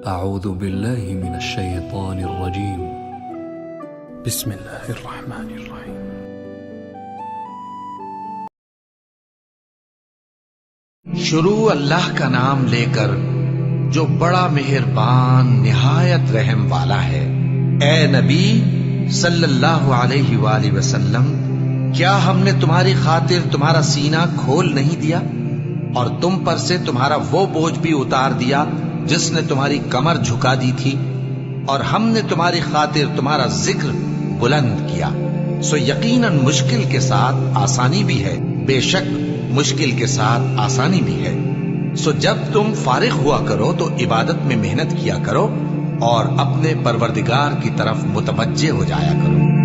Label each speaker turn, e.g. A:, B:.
A: أعوذ بالله من الشيطان الرجيم. بسم الله الرحمن الرحيم.
B: شروع اللہ کا نام لے کر جو بڑا مہربان نہایت رحم والا ہے۔ اے نبی صلی اللہ علیہ وآلہ وسلم، کیا ہم نے تمہاری خاطر تمہارا سینہ کھول نہیں دیا اور تم پر سے تمہارا وہ بوجھ بھی اتار دیا جس نے تمہاری کمر جھکا دی تھی، اور ہم نے تمہاری خاطر تمہارا ذکر بلند کیا۔ سو یقیناً مشکل کے ساتھ آسانی بھی ہے، بے شک مشکل کے ساتھ آسانی بھی ہے۔ سو جب تم فارغ ہوا کرو تو عبادت میں محنت کیا کرو اور اپنے پروردگار کی طرف متوجہ ہو جایا کرو۔